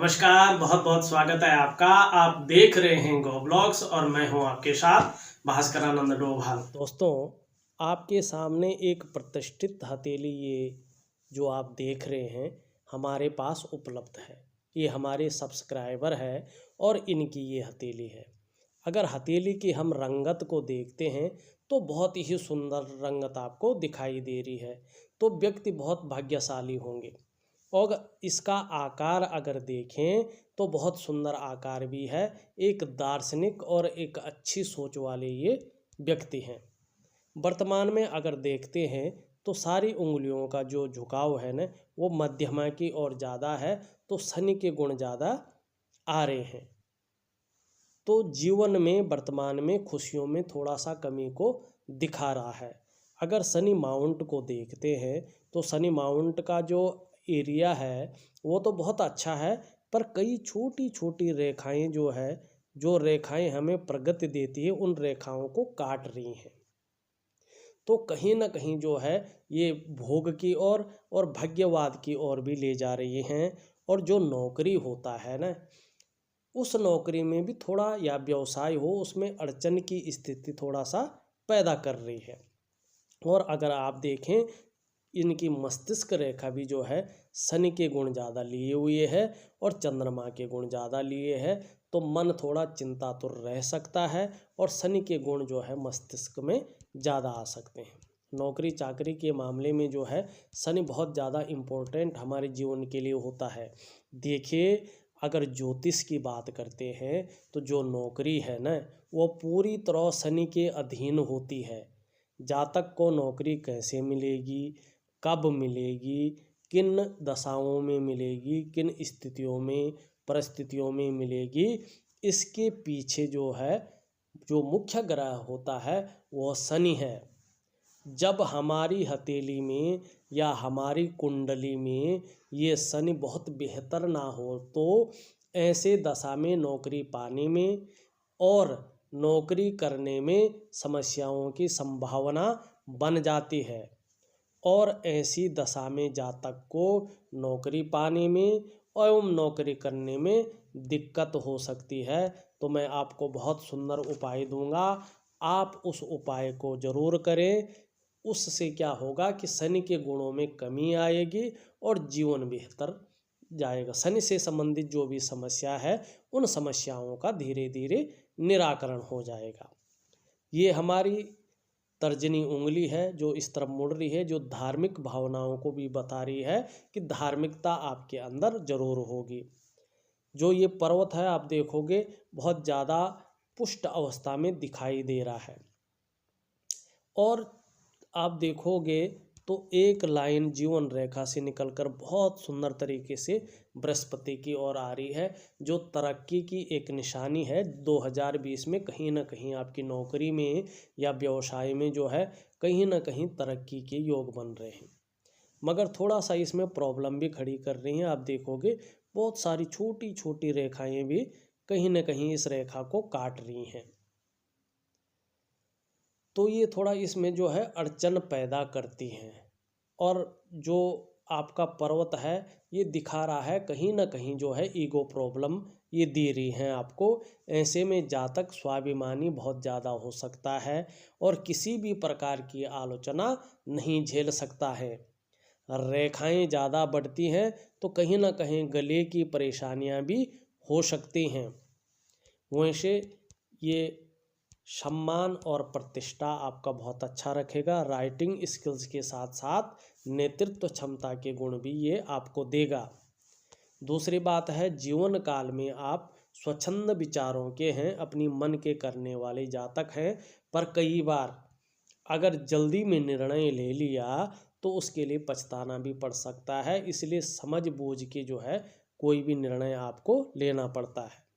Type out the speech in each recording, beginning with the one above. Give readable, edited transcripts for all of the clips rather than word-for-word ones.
नमस्कार, बहुत बहुत स्वागत है आपका। आप देख रहे हैं गो ब्लॉग्स और मैं हूं आपके साथ भास्करानंद डोभाल। दोस्तों, आपके सामने एक प्रतिष्ठित हथेली ये जो आप देख रहे हैं हमारे पास उपलब्ध है। ये हमारे सब्सक्राइबर है और इनकी ये हथेली है। अगर हथेली की हम रंगत को देखते हैं तो बहुत ही सुंदर रंगत आपको दिखाई दे रही है, तो व्यक्ति बहुत भाग्यशाली होंगे। और इसका आकार अगर देखें तो बहुत सुंदर आकार भी है। एक दार्शनिक और एक अच्छी सोच वाले ये व्यक्ति हैं। वर्तमान में अगर देखते हैं तो सारी उंगलियों का जो झुकाव है ना वो मध्यमा की ओर ज़्यादा है, तो शनि के गुण ज़्यादा आ रहे हैं। तो जीवन में वर्तमान में खुशियों में थोड़ा सा कमी को दिखा रहा है। अगर शनि माउंट को देखते हैं तो शनि माउंट का जो एरिया है वो तो बहुत अच्छा है, पर कई छोटी छोटी रेखाएं जो रेखाएं हमें प्रगति देती है उन रेखाओं को काट रही हैं। तो कहीं ना कहीं जो है ये भोग की ओर और भाग्यवाद की ओर भी ले जा रही हैं। और जो नौकरी होता है ना उस नौकरी में भी थोड़ा या व्यवसाय हो उसमें अड़चन की स्थिति थोड़ा सा पैदा कर रही है। और अगर आप देखें इनकी मस्तिष्क रेखा भी जो है शनि के गुण ज़्यादा लिए हुए है और चंद्रमा के गुण ज़्यादा लिए है, तो मन थोड़ा चिंतातुर रह सकता है और शनि के गुण जो है मस्तिष्क में ज़्यादा आ सकते हैं। नौकरी चाकरी के मामले में जो है शनि बहुत ज़्यादा इम्पोर्टेंट हमारे जीवन के लिए होता है। देखिए, अगर ज्योतिष की बात करते हैं तो जो नौकरी है ना वो पूरी तरह शनि के अधीन होती है। जातक को नौकरी कैसे मिलेगी, कब मिलेगी, किन दशाओं में मिलेगी, किन स्थितियों में परिस्थितियों में मिलेगी, इसके पीछे जो है जो मुख्य ग्रह होता है वो शनि है। जब हमारी हथेली में या हमारी कुंडली में ये शनि बहुत बेहतर ना हो तो ऐसे दशा में नौकरी पाने में और नौकरी करने में समस्याओं की संभावना बन जाती है। और ऐसी दशा में जातक को नौकरी पाने में एवं नौकरी करने में दिक्कत हो सकती है। तो मैं आपको बहुत सुंदर उपाय दूंगा, आप उस उपाय को ज़रूर करें। उससे क्या होगा कि शनि के गुणों में कमी आएगी और जीवन बेहतर जाएगा। शनि से संबंधित जो भी समस्या है उन समस्याओं का धीरे धीरे निराकरण हो जाएगा। ये हमारी तर्जनी उंगली है जो इस तरफ मुड़ रही है, जो धार्मिक भावनाओं को भी बता रही है कि धार्मिकता आपके अंदर जरूर होगी। जो ये पर्वत है आप देखोगे बहुत ज़्यादा पुष्ट अवस्था में दिखाई दे रहा है। और आप देखोगे तो एक लाइन जीवन रेखा से निकलकर बहुत सुंदर तरीके से बृहस्पति की ओर आ रही है, जो तरक्की की एक निशानी है। 2020 में कहीं ना कहीं आपकी नौकरी में या व्यवसाय में जो है कहीं ना कहीं तरक्की के योग बन रहे हैं, मगर थोड़ा सा इसमें प्रॉब्लम भी खड़ी कर रही हैं। आप देखोगे बहुत सारी छोटी छोटी रेखाएं भी कहीं ना कहीं इस रेखा को काट रही हैं, तो ये थोड़ा इसमें जो है अड़चन पैदा करती हैं। और जो आपका पर्वत है ये दिखा रहा है कहीं ना कहीं जो है ईगो प्रॉब्लम ये दे रही हैं आपको। ऐसे में जातक स्वाभिमानी बहुत ज़्यादा हो सकता है और किसी भी प्रकार की आलोचना नहीं झेल सकता है। रेखाएं ज़्यादा बढ़ती हैं तो कहीं ना कहीं गले की परेशानियां भी हो सकती हैं। वैसे ये सम्मान और प्रतिष्ठा आपका बहुत अच्छा रखेगा। राइटिंग स्किल्स के साथ साथ नेतृत्व क्षमता के गुण भी ये आपको देगा। दूसरी बात है जीवन काल में आप स्वच्छंद विचारों के हैं, अपनी मन के करने वाले जातक हैं, पर कई बार अगर जल्दी में निर्णय ले लिया तो उसके लिए पछताना भी पड़ सकता है। इसलिए समझ बूझ के जो है कोई भी निर्णय आपको लेना पड़ता है।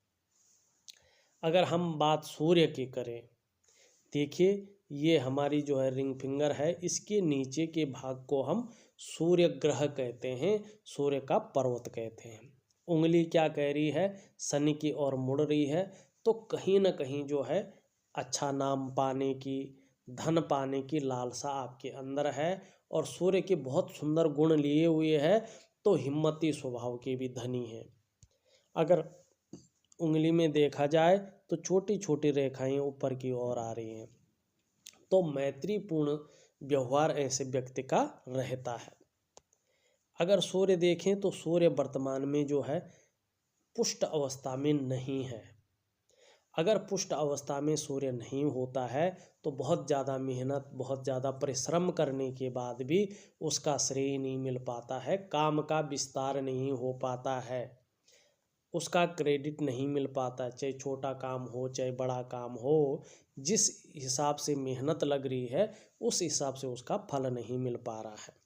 अगर हम बात सूर्य की करें, देखिए ये हमारी जो है रिंग फिंगर है, इसके नीचे के भाग को हम सूर्य ग्रह कहते हैं, सूर्य का पर्वत कहते हैं। उंगली क्या कह रही है, शनि की ओर मुड़ रही है, तो कहीं ना कहीं जो है अच्छा नाम पाने की, धन पाने की लालसा आपके अंदर है। और सूर्य के बहुत सुंदर गुण लिए हुए है, तो हिम्मती स्वभाव के भी धनी है। अगर उंगली में देखा जाए तो छोटी छोटी रेखाएं ऊपर की ओर आ रही हैं, तो मैत्रीपूर्ण व्यवहार ऐसे व्यक्ति का रहता है। अगर सूर्य देखें तो सूर्य वर्तमान में जो है पुष्ट अवस्था में नहीं है। अगर पुष्ट अवस्था में सूर्य नहीं होता है तो बहुत ज़्यादा मेहनत, बहुत ज़्यादा परिश्रम करने के बाद भी उसका श्रेय नहीं मिल पाता है, काम का विस्तार नहीं हो पाता है, उसका क्रेडिट नहीं मिल पाता, चाहे छोटा काम हो चाहे बड़ा काम हो। जिस हिसाब से मेहनत लग रही है उस हिसाब से उसका फल नहीं मिल पा रहा है।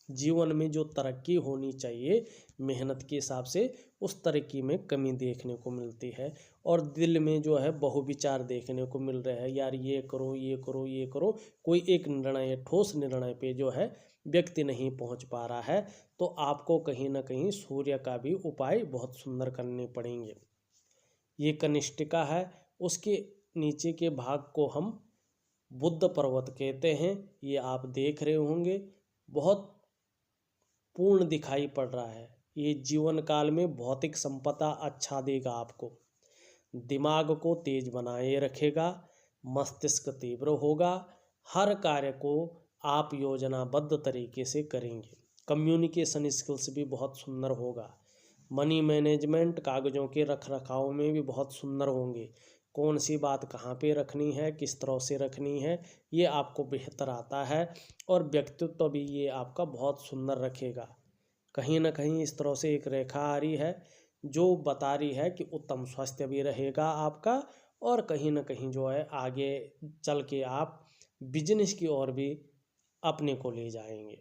जीवन में जो तरक्की होनी चाहिए मेहनत के हिसाब से, उस तरक्की में कमी देखने को मिलती है। और दिल में जो है बहुविचार देखने को मिल रहा है, यार ये करो ये करो ये करो, कोई एक निर्णय, ठोस निर्णय पे जो है व्यक्ति नहीं पहुंच पा रहा है। तो आपको कहीं ना कहीं सूर्य का भी उपाय बहुत सुंदर करने पड़ेंगे। ये कनिष्ठिका है, उसके नीचे के भाग को हम बुद्ध पर्वत कहते हैं। ये आप देख रहे होंगे, बहुत पूर्ण दिखाई पड़ रहा है। ये जीवन काल में भौतिक संपदा अच्छा देगा आपको, दिमाग को तेज बनाए रखेगा, मस्तिष्क तीव्र होगा, हर कार्य को आप योजनाबद्ध तरीके से करेंगे। कम्युनिकेशन स्किल्स भी बहुत सुंदर होगा। मनी मैनेजमेंट, कागज़ों के रख रखाव में भी बहुत सुंदर होंगे। कौन सी बात कहाँ पे रखनी है, किस तरह से रखनी है, ये आपको बेहतर आता है। और व्यक्तित्व भी ये आपका बहुत सुंदर रखेगा। कहीं ना कहीं इस तरह से एक रेखा आ रही है जो बता रही है कि उत्तम स्वास्थ्य भी रहेगा आपका, और कहीं ना कहीं जो है आगे चल के आप बिजनेस की ओर भी अपने को ले जाएंगे।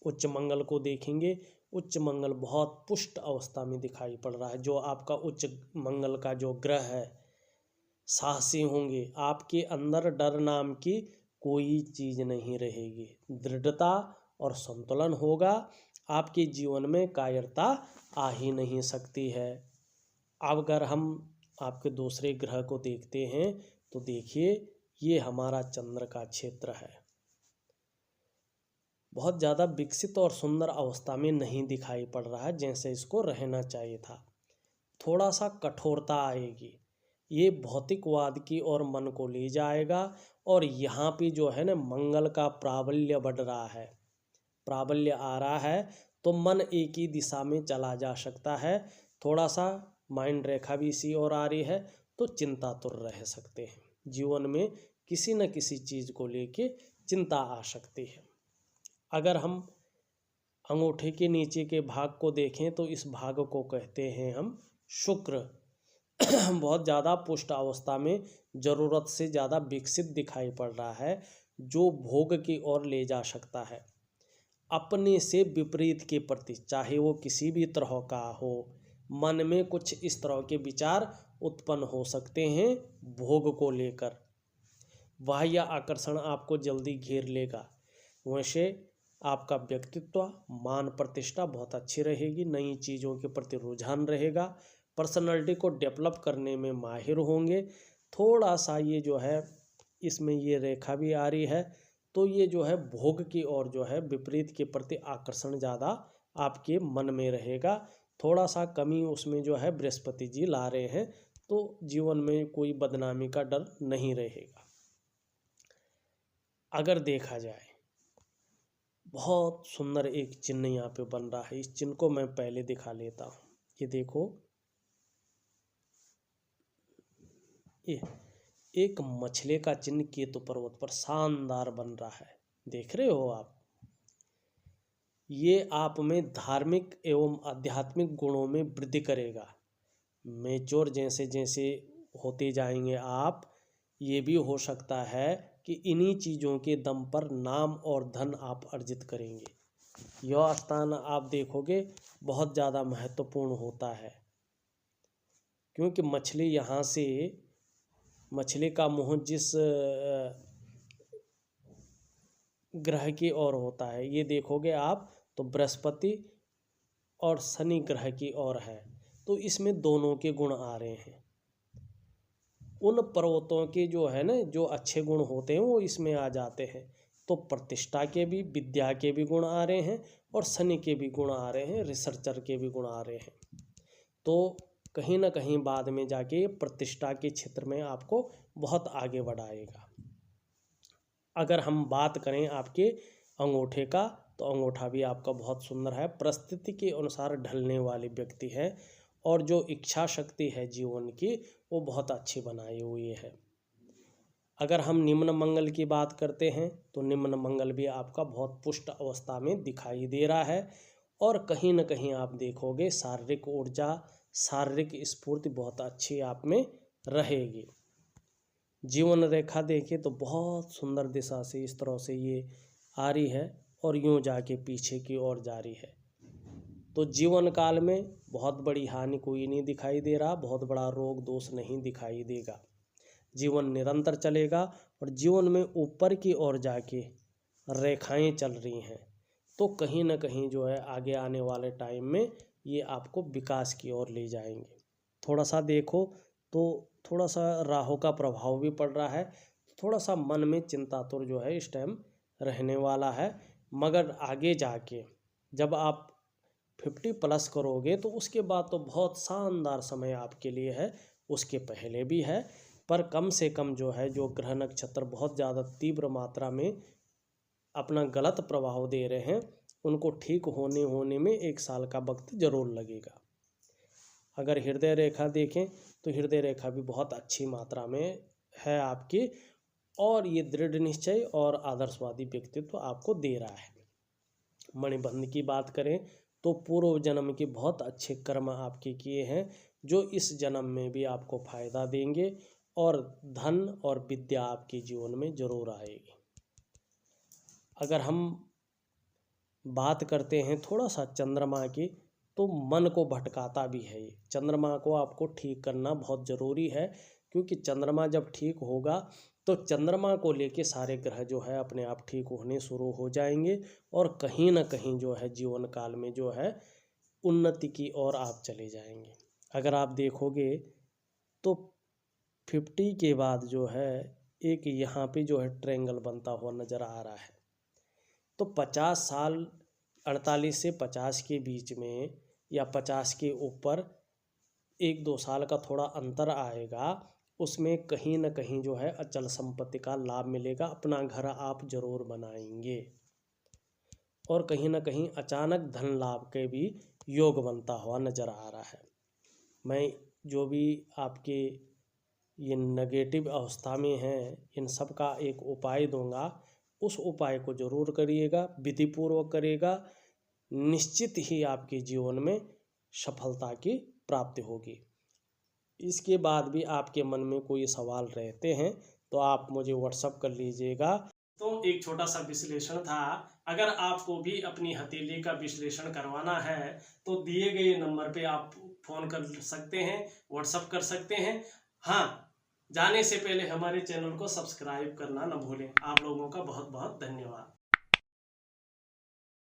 उच्च मंगल को देखेंगे, उच्च मंगल बहुत पुष्ट अवस्था में दिखाई पड़ रहा है। जो आपका उच्च मंगल का जो ग्रह है, साहसी होंगे, आपके अंदर डर नाम की कोई चीज़ नहीं रहेगी, दृढ़ता और संतुलन होगा। आपके जीवन में कायरता आ ही नहीं सकती है। अब अगर हम आपके दूसरे ग्रह को देखते हैं तो देखिए, ये हमारा चंद्र का क्षेत्र है। बहुत ज़्यादा विकसित और सुंदर अवस्था में नहीं दिखाई पड़ रहा है जैसे इसको रहना चाहिए था। थोड़ा सा कठोरता आएगी, ये भौतिकवाद की ओर मन को ले जाएगा। और यहाँ पे जो है ना मंगल का प्राबल्य बढ़ रहा है, प्राबल्य आ रहा है, तो मन एक ही दिशा में चला जा सकता है। थोड़ा सा माइंड रेखा भी इसी ओर आ रही है, तो चिंतातुर रह सकते हैं। जीवन में किसी न किसी चीज़ को लेके चिंता आ सकती है। अगर हम अंगूठे के नीचे के भाग को देखें तो इस भाग को कहते हैं हम शुक्र। बहुत ज़्यादा पुष्ट अवस्था में ज़रूरत से ज़्यादा विकसित दिखाई पड़ रहा है, जो भोग की ओर ले जा सकता है। अपने से विपरीत के प्रति, चाहे वो किसी भी तरह का हो, मन में कुछ इस तरह के विचार उत्पन्न हो सकते हैं भोग को लेकर। बाह्य आकर्षण आपको जल्दी घेर लेगा। वैसे आपका व्यक्तित्व, मान प्रतिष्ठा बहुत अच्छी रहेगी, नई चीज़ों के प्रति रुझान रहेगा, पर्सनालिटी को डेवलप करने में माहिर होंगे। थोड़ा सा ये जो है इसमें ये रेखा भी आ रही है, तो ये जो है भोग की ओर जो है विपरीत के प्रति आकर्षण ज़्यादा आपके मन में रहेगा। थोड़ा सा कमी उसमें जो है बृहस्पति जी ला रहे हैं, तो जीवन में कोई बदनामी का डर नहीं रहेगा। अगर देखा जाए, बहुत सुंदर एक चिन्ह यहाँ पे बन रहा है। इस चिन्ह को मैं पहले दिखा लेता हूँ। ये देखो, ये एक मछली का चिन्ह केतु पर्वत पर शानदार बन रहा है, देख रहे हो आप। ये आप में धार्मिक एवं आध्यात्मिक गुणों में वृद्धि करेगा। मेच्योर जैसे जैसे होते जाएंगे आप, ये भी हो सकता है कि इन्हीं चीज़ों के दम पर नाम और धन आप अर्जित करेंगे। यह स्थान आप देखोगे बहुत ज़्यादा महत्वपूर्ण होता है, क्योंकि मछली यहाँ से, मछली का मुँह जिस ग्रह की ओर होता है, ये देखोगे आप तो बृहस्पति और शनि ग्रह की ओर है, तो इसमें दोनों के गुण आ रहे हैं। उन पर्वतों के जो है ना, जो अच्छे गुण होते हैं वो इसमें आ जाते हैं। तो प्रतिष्ठा के भी, विद्या के भी गुण आ रहे हैं, और शनि के भी गुण आ रहे हैं, रिसर्चर के भी गुण आ रहे हैं। तो कहीं ना कहीं बाद में जाके प्रतिष्ठा के क्षेत्र में आपको बहुत आगे बढ़ाएगा। अगर हम बात करें आपके अंगूठे का, तो अंगूठा भी आपका बहुत सुंदर है, परिस्थिति के अनुसार ढलने वाले व्यक्ति है, और जो इच्छा शक्ति है जीवन की वो बहुत अच्छी बनाई हुई है। अगर हम निम्न मंगल की बात करते हैं तो निम्न मंगल भी आपका बहुत पुष्ट अवस्था में दिखाई दे रहा है, और कहीं ना कहीं आप देखोगे शारीरिक ऊर्जा, शारीरिक स्फूर्ति बहुत अच्छी आप में रहेगी। जीवन रेखा देखें तो बहुत सुंदर दिशा से इस तरह से ये आ रही है और यूं जाके पीछे की ओर जा रही है। तो जीवन काल में बहुत बड़ी हानि कोई नहीं दिखाई दे रहा, बहुत बड़ा रोग दोष नहीं दिखाई देगा। जीवन निरंतर चलेगा और जीवन में ऊपर की ओर जाके रेखाएं चल रही हैं, तो कहीं ना कहीं जो है आगे आने वाले टाइम में ये आपको विकास की ओर ले जाएंगे। थोड़ा सा देखो तो थोड़ा सा राहु का प्रभाव भी पड़ रहा है, थोड़ा सा मन में चिंता तो जो है इस टाइम रहने वाला है, मगर आगे जाके जब आप 50+ करोगे तो उसके बाद तो बहुत शानदार समय आपके लिए है। उसके पहले भी है, पर कम से कम जो है जो ग्रह नक्षत्र बहुत ज़्यादा तीव्र मात्रा में अपना गलत प्रभाव दे रहे हैं, उनको ठीक होने में 1 साल का वक्त ज़रूर लगेगा। अगर हृदय रेखा देखें तो हृदय रेखा भी बहुत अच्छी मात्रा में है आपकी, और ये दृढ़ निश्चय और आदर्शवादी व्यक्तित्व आपको दे रहा है। मणिबंध की बात करें तो पूर्व जन्म के बहुत अच्छे कर्म आपके किए हैं, जो इस जन्म में भी आपको फायदा देंगे, और धन और विद्या आपके जीवन में जरूर आएगी। अगर हम बात करते हैं थोड़ा सा चंद्रमा की, तो मन को भटकाता भी है ये। चंद्रमा को आपको ठीक करना बहुत ज़रूरी है, क्योंकि चंद्रमा जब ठीक होगा तो चंद्रमा को लेके सारे ग्रह जो है अपने आप ठीक होने शुरू हो जाएंगे, और कहीं ना कहीं जो है जीवन काल में जो है उन्नति की ओर आप चले जाएंगे। अगर आप देखोगे तो 50 के बाद जो है एक यहाँ पे जो है ट्रायंगल बनता हुआ नज़र आ रहा है। तो 50 साल 48 से 50 के बीच में या 50 के ऊपर 1-2 साल का थोड़ा अंतर आएगा, उसमें कहीं ना कहीं जो है अचल संपत्ति का लाभ मिलेगा, अपना घर आप जरूर बनाएंगे, और कहीं ना कहीं अचानक धन लाभ के भी योग बनता हुआ नज़र आ रहा है। मैं जो भी आपके ये नेगेटिव अवस्था में हैं इन सब का एक उपाय दूंगा, उस उपाय को जरूर करिएगा, विधिपूर्वक करिएगा, निश्चित ही आपके जीवन में सफलता की प्राप्ति होगी। इसके बाद भी आपके मन में कोई सवाल रहते हैं तो आप मुझे व्हाट्सअप कर लीजिएगा। तो एक छोटा सा विश्लेषण था। अगर आपको भी अपनी हथेली का विश्लेषण करवाना है तो दिए गए नंबर पे आप फ़ोन कर सकते हैं, व्हाट्सअप कर सकते हैं। हाँ, जाने से पहले हमारे चैनल को सब्सक्राइब करना न भूलें। आप लोगों का बहुत बहुत धन्यवाद।